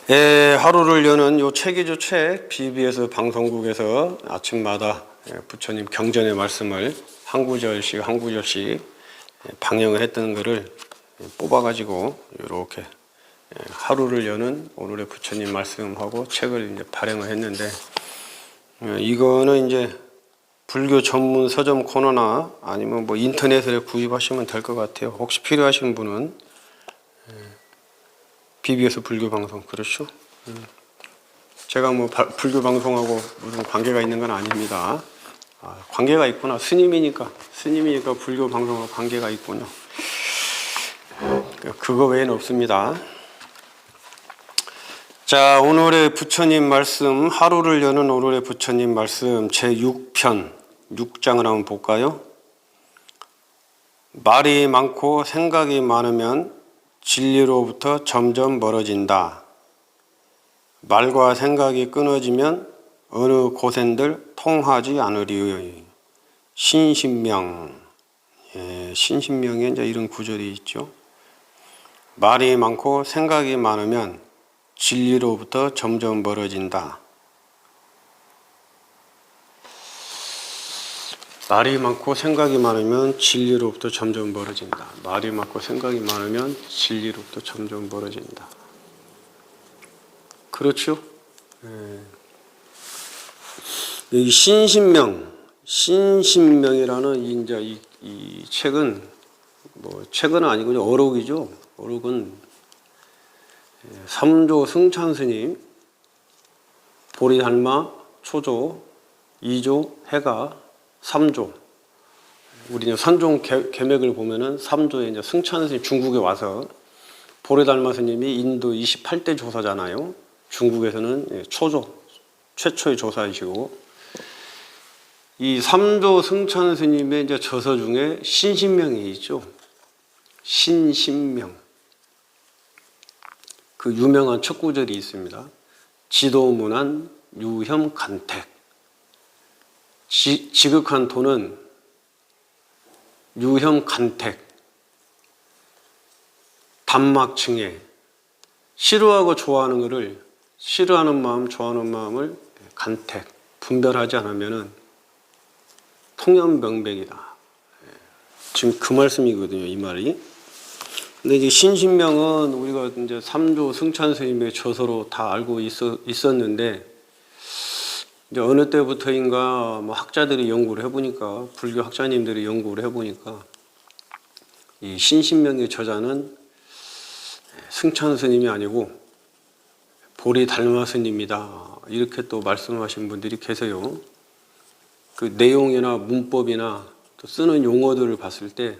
하루를 여는 요 책이죠, 책. BBS 방송국에서 아침마다 부처님 경전의 말씀을 한 구절씩 방영을 했던 거를 뽑아가지고 이렇게 하루를 여는 오늘의 부처님 말씀하고 책을 이제 발행을 했는데, 이거는 이제 불교 전문 서점 코너나 아니면 뭐 인터넷에 구입하시면 될 것 같아요. 혹시 필요하신 분은 BBS 불교 방송, 그렇죠? 제가 뭐 불교 방송하고 무슨 관계가 있는 건 아닙니다. 관계가 있구나. 스님이니까 불교 방송하고 관계가 있군요. 그거 외에는 없습니다. 자, 오늘의 부처님 말씀, 하루를 여는 오늘의 부처님 말씀 제6편 6장을 한번 볼까요? 말이 많고 생각이 많으면 진리로부터 점점 멀어진다. 말과 생각이 끊어지면 어느 고생들 통하지 않으리의. 신신명. 신신명에 이제 이런 구절이 있죠. 말이 많고 생각이 많으면 진리로부터 점점 멀어진다. 말이 많고 생각이 많으면 진리로부터 점점 멀어진다. 말이 많고 생각이 많으면 진리로부터 점점 멀어진다. 그렇죠? 이 신신명이라는 이 책은 뭐 책은 아니고 어록이죠. 어록은 삼조 승찬 스님, 보리달마 초조, 2조 해가 3조. 우리 이제 선종 계맥을 보면은 3조에 이제 승찬 스님 중국에 와서 보리달마 스님이 인도 28대 조사잖아요. 중국에서는 초조, 최초의 조사이시고, 이 3조 승찬 스님의 이제 저서 중에 신신명이 있죠. 신신명. 그 유명한 첫 구절이 있습니다. 지도문안 유혐간택. 지극한 도는 유혐간택. 단막층에 싫어하고 좋아하는 것을, 싫어하는 마음, 좋아하는 마음을 간택, 분별하지 않으면은 통연병백이다. 지금 그 말씀이거든요, 이 말이. 근데 이제 신신명은 우리가 이제 삼조 승찬 스님의 저서로 다 알고 있었는데, 이제 어느 때부터인가 뭐 학자들이 연구를 해보니까, 불교 학자님들이 연구를 해보니까, 이 신신명의 저자는 승찬 스님이 아니고 보리달마 스님이다. 이렇게 또 말씀하신 분들이 계세요. 그 내용이나 문법이나 또 쓰는 용어들을 봤을 때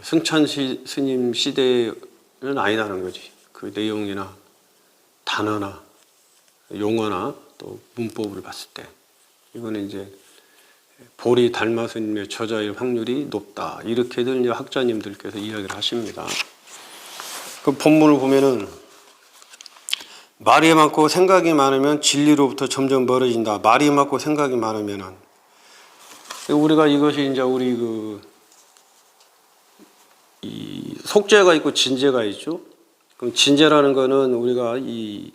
승찬 스님 시대는 아니다는 거지. 그 내용이나 단어나 용어나 또 문법을 봤을 때 이거는 이제 보리달마 스님의 저자일 확률이 높다. 이렇게들 이제 학자님들께서 이야기를 하십니다. 그 본문을 보면은 말이 많고 생각이 많으면 진리로부터 점점 멀어진다. 말이 많고 생각이 많으면은, 우리가 이것이 이제 우리 이 속죄가 있고 진죄가 있죠. 그럼 진죄라는 거는 우리가 이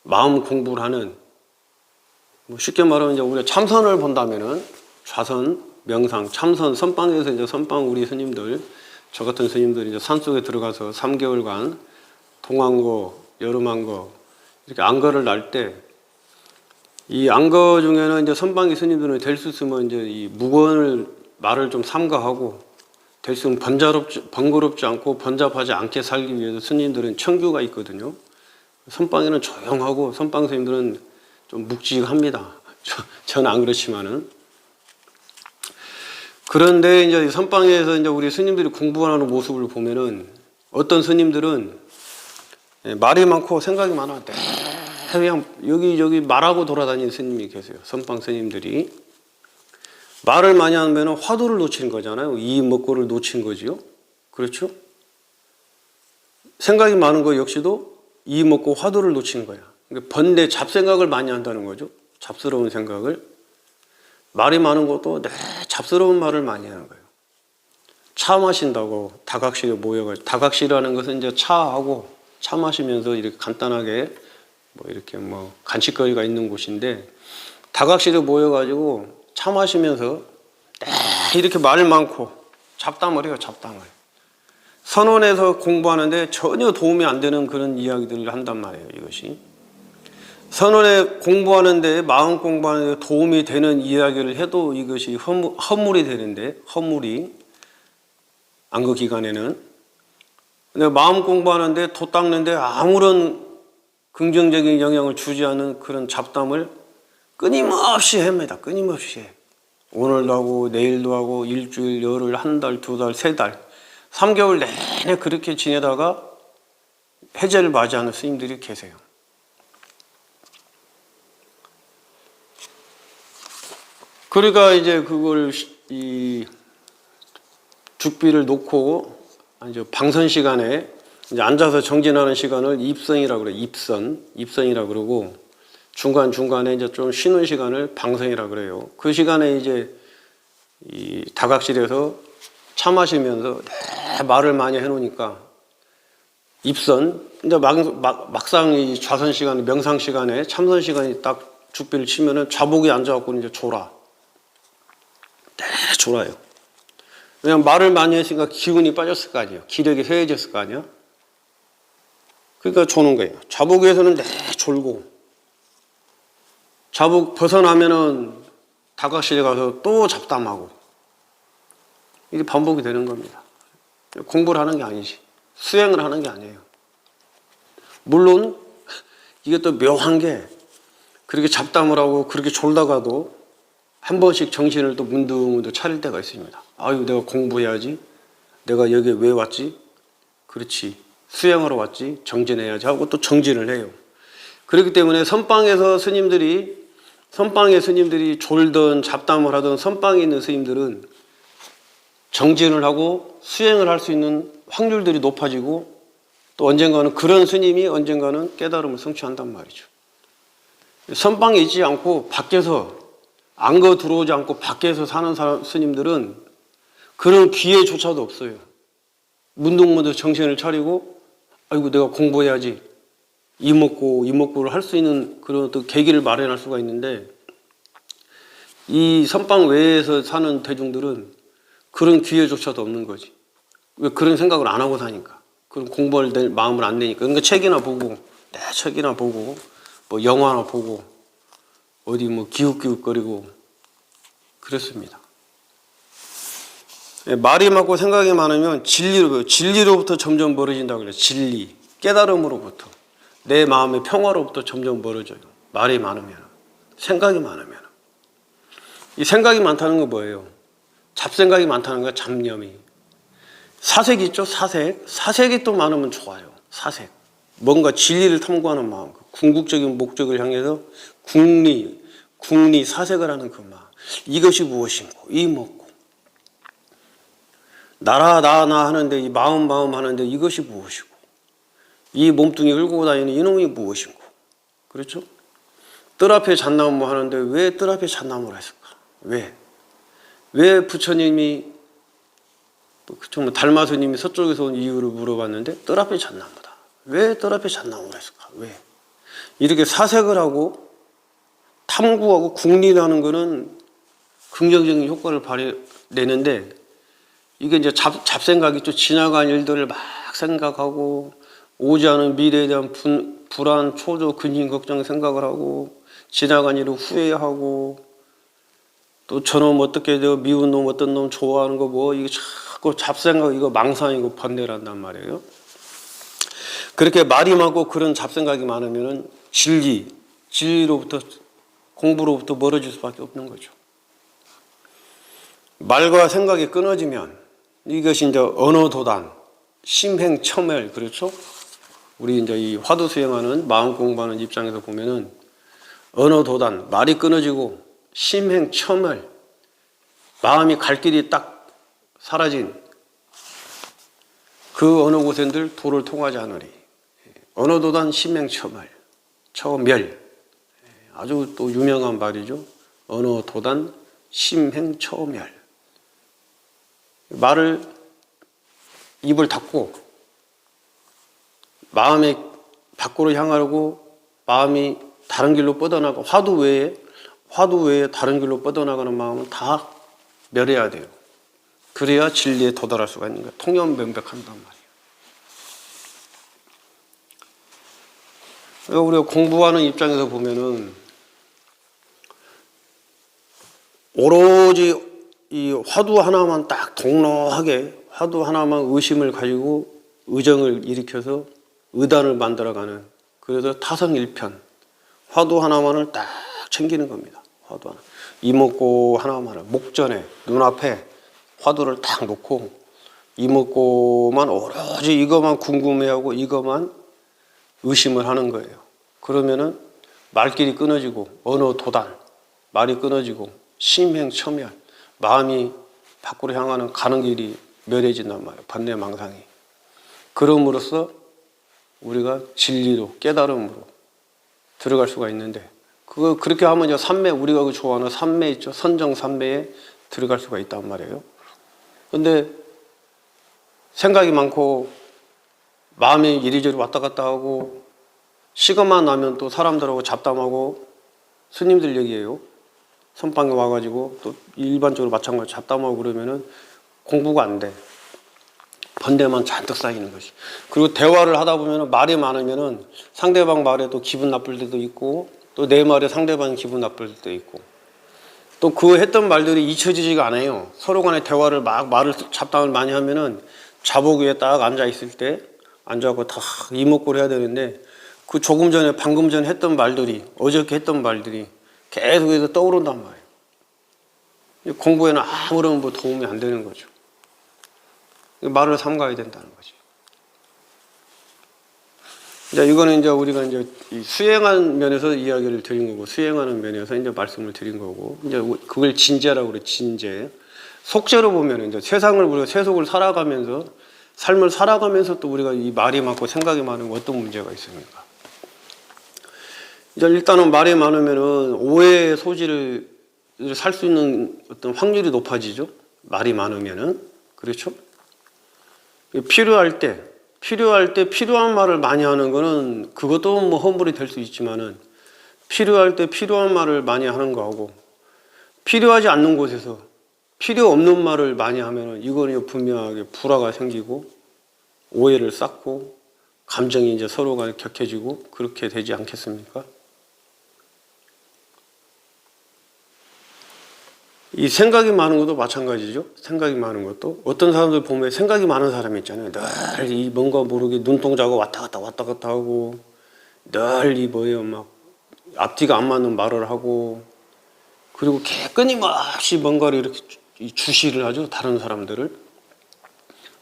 마음 공부를 하는, 뭐 쉽게 말하면 이제 우리가 참선을 본다면은 좌선, 명상, 참선, 선방에서 이제 선방 우리 스님들, 저 같은 스님들이 이제 산속에 들어가서 3개월간 동안거, 여름안거 이렇게 안거를 날 때, 이 안거 중에는 이제 선방의 스님들은 될 수 있으면 이제 이 무건을 말을 좀 삼가하고, 될 수 있으면 번거롭지 않고 번잡하지 않게 살기 위해서 스님들은 청규가 있거든요. 선방에는 조용하고 선방 스님들은 좀 묵직합니다. 저는 안 그렇지만은. 그런데 이제 선방에서 이제 우리 스님들이 공부하는 모습을 보면은 어떤 스님들은 말이 많고 생각이 많아. 그냥 여기저기 말하고 돌아다니는 스님이 계세요. 선방 스님들이. 말을 많이 하면 화두를 놓치는 거잖아요. 이목구를 놓친 거지요. 그렇죠? 생각이 많은 거 역시도 이목구 화두를 놓치는 거야. 번뇌 잡생각을 많이 한다는 거죠. 잡스러운 생각을. 말이 많은 것도 잡스러운 말을 많이 하는 거예요. 차 마신다고 다각실에 모여가지고, 다각실이라는 것은 이제 차하고 차 마시면서 이렇게 간단하게 뭐 이렇게 뭐 간식거리가 있는 곳인데 다각실에 모여가지고 차 마시면서 이렇게 말 많고 잡담을 해요. 잡담을. 선원에서 공부하는데 전혀 도움이 안 되는 그런 이야기들을 한단 말이에요. 이것이 선원에 공부하는데 마음 공부하는데 도움이 되는 이야기를 해도 이것이 허물이 되는데 허물이 안그 기간에는 근데 마음 공부하는데 돛 닦는데 아무런 긍정적인 영향을 주지 않는 그런 잡담을 끊임없이 합니다. 끊임없이 해. 오늘도 하고 내일도 하고 일주일, 열흘, 한 달, 두 달, 세 달, 3개월 내내 그렇게 지내다가 해제를 맞이하는 스님들이 계세요. 그러니까 이제 그걸 이 죽비를 놓고 이제 방선 시간에 이제 앉아서 정진하는 시간을 입선이라고 그래요. 입선이라고 그러고 중간 중간에 이제 좀 쉬는 시간을 방선이라고 그래요. 그 시간에 이제 이 다각실에서 차 마시면서 말을 많이 해놓으니까 입선 이제 막상 이 좌선 시간에 명상 시간에 참선 시간이 딱 죽비를 치면은 좌복에 앉아갖고 이제 졸아요. 그냥 말을 많이 했으니까 기운이 빠졌을 거 아니에요. 기력이 쇠해졌을 거 아니야. 그러니까 조는 거예요. 좌복에서는 졸고 좌복 벗어나면은 다각실에 가서 또 잡담하고 이게 반복이 되는 겁니다. 공부를 하는 게 아니지. 수행을 하는 게 아니에요. 물론 이게 또 묘한 게 그렇게 잡담을 하고 그렇게 졸다가도 한 번씩 정신을 또 문득문득 차릴 때가 있습니다. 아유, 내가 공부해야지. 내가 여기에 왜 왔지? 그렇지. 수행하러 왔지. 정진해야지 하고 또 정진을 해요. 그렇기 때문에 선방의 스님들이 졸던 잡담을 하던 선방에 있는 스님들은 정진을 하고 수행을 할 수 있는 확률들이 높아지고 또 언젠가는 그런 스님이 언젠가는 깨달음을 성취한단 말이죠. 선방에 있지 않고 밖에서 안거 들어오지 않고 밖에서 사는 스님들은 그런 기회조차도 없어요. 문득문득 정신을 차리고 아이고 내가 공부해야지 이목구를 할 수 있는 그런 또 계기를 마련할 수가 있는데 이 선방 외에서 사는 대중들은 그런 기회조차도 없는 거지. 왜 그런 생각을 안 하고 사니까. 그런 공부할 때 마음을 안 내니까. 그러니까 책이나 보고 뭐 영화나 보고 어디 뭐 기웃기웃거리고 그랬습니다. 말이 많고 생각이 많으면 진리로부터 점점 멀어진다고 그래요. 진리, 깨달음으로부터 내 마음의 평화로부터 점점 멀어져요. 말이 많으면, 생각이 많으면. 이 생각이 많다는 건 뭐예요? 잡생각이 많다는 거야. 잡념이. 사색 있죠? 사색이 또 많으면 좋아요. 사색. 뭔가 진리를 탐구하는 마음, 궁극적인 목적을 향해서 궁리 사색을 하는 그 마음. 이것이 무엇인고, 이 뭐고. 나라 하는데 이 마음 하는데 이것이 무엇이고, 이 몸뚱이 끌고 다니는 이놈이 무엇인고. 그렇죠? 뜰 앞에 잣나무 하는데 왜 뜰 앞에 잣나무를 했을까? 왜 부처님이 정말 달마스님이 서쪽에서 온 이유를 물어봤는데 뜰 앞에 잣나무다. 왜 뜰 앞에 잣나무를 했을까? 왜? 이렇게 사색을 하고 탐구하고 궁리하는 거는 긍정적인 효과를 발휘내는데 이게 이제 잡생각이 좀 지나간 일들을 막 생각하고 오지 않은 미래에 대한 불안, 초조, 근심, 걱정 생각을 하고 지나간 일을 후회하고 또 저놈 어떻게 되고 미운 놈 어떤 놈 좋아하는 거 뭐 이게 자꾸 잡생각 이거 망상이고 번뇌란단 말이에요. 그렇게 말이 많고 그런 잡생각이 많으면은 진리로부터 공부로부터 멀어질 수밖에 없는 거죠. 말과 생각이 끊어지면 이것이 이제 언어도단, 심행첨멸 그렇죠? 우리 이제 이 화두 수행하는 마음 공부하는 입장에서 보면은 언어도단 말이 끊어지고 심행첨멸 마음이 갈 길이 딱 사라진 그 어느 곳엔들 도를 통하지 않으리. 언어도단 심행첨멸 아주 또 유명한 말이죠. 언어도단 심행첨멸 말을 입을 닫고 마음의 밖으로 향하려고 마음이 다른 길로 뻗어나가, 화두 외에 다른 길로 뻗어나가는 마음은 다 멸해야 돼요. 그래야 진리에 도달할 수가 있는 거예요. 통념명백한단 말이에요. 그러니까 우리가 공부하는 입장에서 보면은 오로지 이 화두 하나만 딱 동로하게 화두 하나만 의심을 가지고 의정을 일으켜서 의단을 만들어가는, 그래서 타성일편 화두 하나만을 딱 챙기는 겁니다. 화두 하나, 이목고 하나만을 목전에 눈앞에 화두를 딱 놓고 이목고만 오로지 이것만 궁금해하고 이것만 의심을 하는 거예요. 그러면은 말길이 끊어지고 언어 도달, 말이 끊어지고 심행첨열, 마음이 밖으로 향하는 가는 길이 멸해진단 말이에요. 번뇌망상이. 그럼으로써 우리가 진리로, 깨달음으로 들어갈 수가 있는데, 그거 그렇게 하면 이제 삼매, 우리가 좋아하는 삼매 있죠. 선정 삼매에 들어갈 수가 있단 말이에요. 근데 생각이 많고 마음이 이리저리 왔다 갔다 하고 시간만 나면 또 사람들하고 잡담하고, 스님들 얘기예요. 선방에 와가지고 또 일반적으로 마찬가지로 잡담하고 그러면은 공부가 안 돼. 번뇌만 잔뜩 쌓이는 것이. 그리고 대화를 하다 보면은 말이 많으면은 상대방 말에 또 기분 나쁠 때도 있고, 또 내 말에 상대방이 기분 나쁠 때도 있고, 또 그 했던 말들이 잊혀지지가 않아요. 서로 간에 대화를 막 잡담을 많이 하면은 자복 위에 딱 앉아 있을 때 앉아갖고 다 이목구를 해야 되는데, 그 조금 전에 방금 전에 했던 말들이, 어저께 했던 말들이 계속해서 떠오른단 말이에요. 공부에는 아무런 뭐 도움이 안 되는 거죠. 말을 삼가야 된다는 거지. 이제 이거는 이제 우리가 이제 수행하는 면에서 이야기를 드린 거고, 수행하는 면에서 이제 말씀을 드린 거고, 이제 그걸 진제라고 그래, 진제. 속죄로 보면 이제 세상을 우리가 세속을 살아가면서, 삶을 살아가면서 또 우리가 이 말이 많고 생각이 많은 어떤 문제가 있습니까? 이제 일단은 말이 많으면은 오해의 소지를 살 수 있는 어떤 확률이 높아지죠. 말이 많으면은. 그렇죠? 필요할 때 필요한 말을 많이 하는 거는 그것도 뭐 허물이 될 수 있지만은, 필요할 때 필요한 말을 많이 하는 거하고 필요하지 않는 곳에서 필요 없는 말을 많이 하면은 이거는 분명하게 불화가 생기고 오해를 쌓고 감정이 이제 서로가 격해지고 그렇게 되지 않겠습니까? 이 생각이 많은 것도 마찬가지죠. 생각이 많은 것도 어떤 사람들 보면 생각이 많은 사람이 있잖아요. 늘 이 뭔가 모르게 눈동자가 왔다 갔다 하고 늘 이 뭐예요 막 앞뒤가 안 맞는 말을 하고, 그리고 끊임없이 뭔가를 이렇게 주시를 하죠. 다른 사람들을.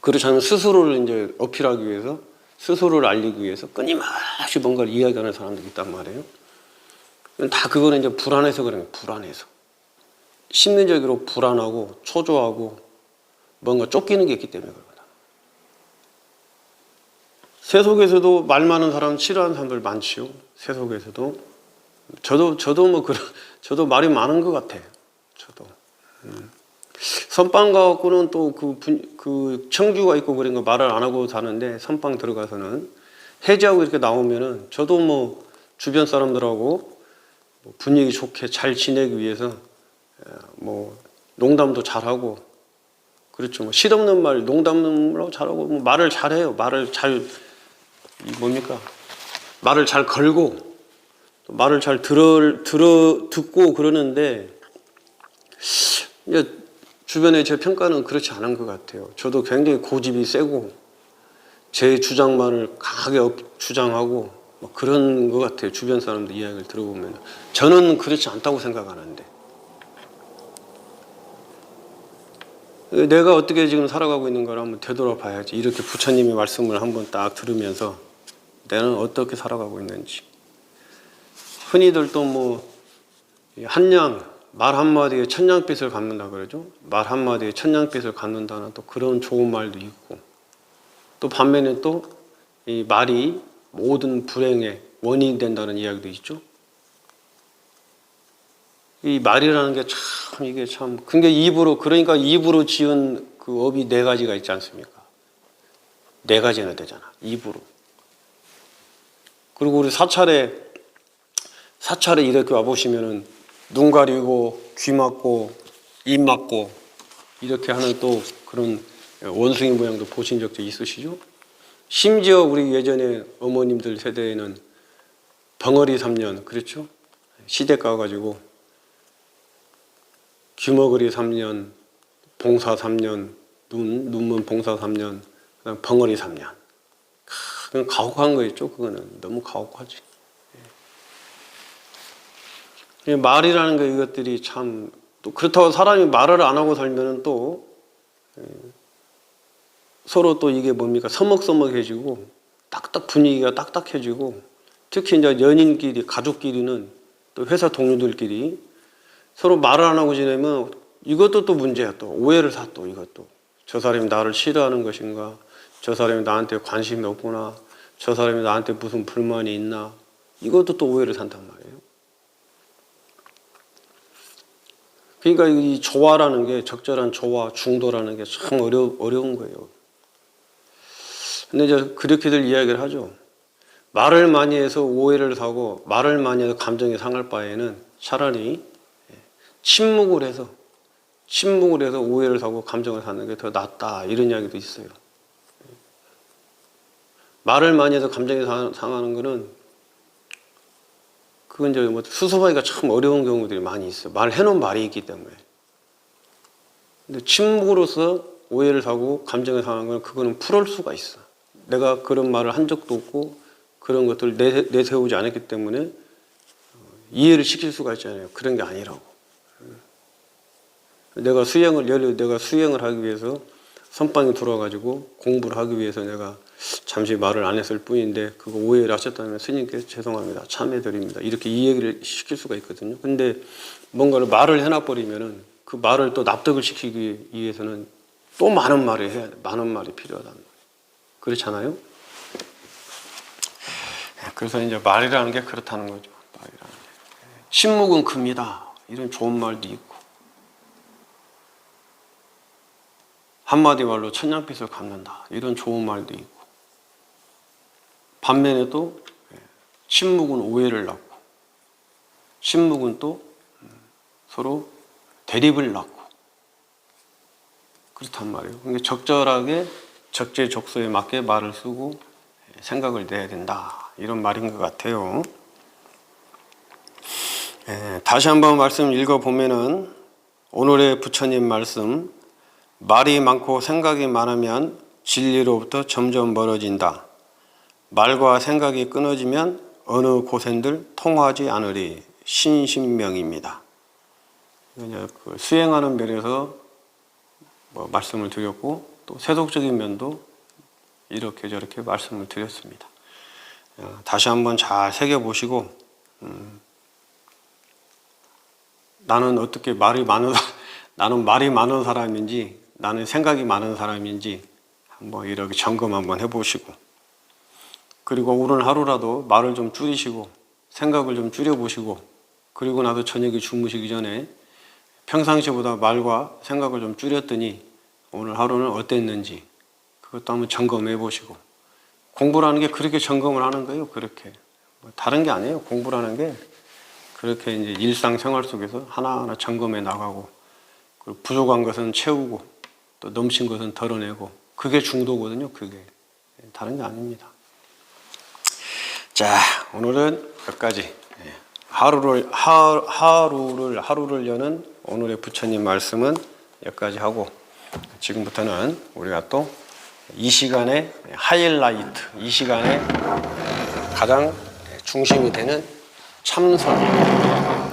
그렇지 않으면 스스로를 이제 어필하기 위해서, 스스로를 알리기 위해서 끊임없이 뭔가를 이야기하는 사람들이 있단 말이에요. 다 그거는 이제 불안해서 그런 거예요. 불안해서. 심리적으로 불안하고 초조하고 뭔가 쫓기는 게 있기 때문에 그렇다. 세속에서도 말 많은 사람 싫어하는 사람들 많지요. 세속에서도. 저도 뭐 저도 말이 많은 것 같아요. 저도. 선방 가갖고는 또 그 청주가 있고 그런 거 말을 안 하고 사는데, 선방 들어가서는 해제하고 이렇게 나오면은 저도 뭐 주변 사람들하고 분위기 좋게 잘 지내기 위해서 뭐 농담도 잘하고, 그렇죠. 뭐 실없는 말 농담으로 잘하고, 뭐 말을 잘해요. 말을 잘 말을 잘 걸고 말을 잘 듣고 그러는데, 이제 주변에 제 평가는 그렇지 않은 것 같아요. 저도 굉장히 고집이 세고 제 주장만을 강하게 주장하고 뭐 그런 것 같아요. 주변 사람들 이야기를 들어보면. 저는 그렇지 않다고 생각하는데, 내가 어떻게 지금 살아가고 있는가를 한번 되돌아봐야지. 이렇게 부처님의 말씀을 한번 딱 들으면서 내는 어떻게 살아가고 있는지. 흔히들 또 뭐 말 한마디에 천냥빚을 갚는다 그러죠. 말 한마디에 천냥빚을 갚는다는 또 그런 좋은 말도 있고, 또 반면에 또 이 말이 모든 불행의 원인이 된다는 이야기도 있죠. 이 말이라는 게 참, 이게 참, 그러니까 입으로 지은 그 업이 4가지가 있지 않습니까? 4가지나 되잖아, 입으로. 그리고 우리 사찰에 사찰에 이렇게 와보시면은 눈 가리고 귀 막고 입 막고 이렇게 하는 또 그런 원숭이 모양도 보신 적도 있으시죠? 심지어 우리 예전에 어머님들 세대에는 벙어리 3년, 그렇죠? 시댁 가가지고 귀머거리 3년, 봉사 3년, 눈먼 봉사 3년, 그다음 벙어리 3년. 그건 가혹한 거 있죠? 그거는 너무 가혹하지. 말이라는 거 이것들이 참, 또 그렇다고 사람이 말을 안 하고 살면은 또 서로 또 이게 뭡니까? 서먹서먹해지고 딱딱 분위기가 딱딱해지고 특히 이제 연인끼리 가족끼리는 또 회사 동료들끼리 서로 말을 안 하고 지내면 이것도 또 문제야. 또 오해를 사. 또 이것도 저 사람이 나를 싫어하는 것인가, 저 사람이 나한테 관심이 없구나, 저 사람이 나한테 무슨 불만이 있나, 이것도 또 오해를 산단 말이에요. 그러니까 이 조화라는 게, 적절한 조화, 중도라는 게 참 어려운 거예요. 근데 이제 그렇게들 이야기를 하죠. 말을 많이 해서 오해를 사고 말을 많이 해서 감정이 상할 바에는 차라리 침묵을 해서 오해를 사고 감정을 사는 게 더 낫다, 이런 이야기도 있어요. 말을 많이 해서 감정이 상하는 거는 그건 이제 뭐 수습하기가 참 어려운 경우들이 많이 있어요. 말해놓은 말이 있기 때문에. 근데 침묵으로서 오해를 사고 감정을 상하는 건 그거는 풀을 수가 있어. 내가 그런 말을 한 적도 없고 그런 것들을 내세우지 않았기 때문에 이해를 시킬 수가 있잖아요. 그런 게 아니라고. 내가 수행을 하기 위해서 선방에 들어와가지고 공부를 하기 위해서 내가 잠시 말을 안 했을 뿐인데 그거 오해를 하셨다면 스님께 죄송합니다, 참해드립니다, 이렇게 이 얘기를 시킬 수가 있거든요. 근데 뭔가를 말을 해놔버리면은 그 말을 또 납득을 시키기 위해서는 또 많은 말을 해야 돼. 많은 말이 필요하다는 거예요. 그렇잖아요? 그래서 이제 말이라는 게 그렇다는 거죠. 말이라는 게. 침묵은 큽니다. 이런 좋은 말도 있고. 한마디 말로 천냥빚을 갚는다. 이런 좋은 말도 있고. 반면에 또 침묵은 오해를 낳고, 침묵은 또 서로 대립을 낳고, 그렇단 말이에요. 그러니까 적절하게 적재적소에 맞게 말을 쓰고 생각을 내야 된다, 이런 말인 것 같아요. 다시 한번 말씀 읽어보면은 오늘의 부처님 말씀, 말이 많고 생각이 많으면 진리로부터 점점 멀어진다. 말과 생각이 끊어지면 어느 곳엔들 통하지 않으리. 신신명입니다. 그 수행하는 면에서 말씀을 드렸고, 또 세속적인 면도 이렇게 저렇게 말씀을 드렸습니다. 다시 한번 잘 새겨보시고, 나는 어떻게 나는 말이 많은 사람인지, 나는 생각이 많은 사람인지 한번 이렇게 점검 한번 해보시고, 그리고 오늘 하루라도 말을 좀 줄이시고 생각을 좀 줄여보시고, 그리고 나서 저녁에 주무시기 전에 평상시보다 말과 생각을 좀 줄였더니 오늘 하루는 어땠는지 그것도 한번 점검해 보시고. 공부라는 게 그렇게 점검을 하는 거예요. 그렇게 다른 게 아니에요. 공부라는 게 그렇게 이제 일상생활 속에서 하나하나 점검해 나가고, 그리고 부족한 것은 채우고 또 넘친 것은 덜어내고, 그게 중도거든요. 그게 다른 게 아닙니다. 자, 오늘은 여기까지. 하루를 여는 오늘의 부처님 말씀은 여기까지 하고, 지금부터는 우리가 또 이 시간의 하이라이트, 이 시간에 가장 중심이 되는 참선,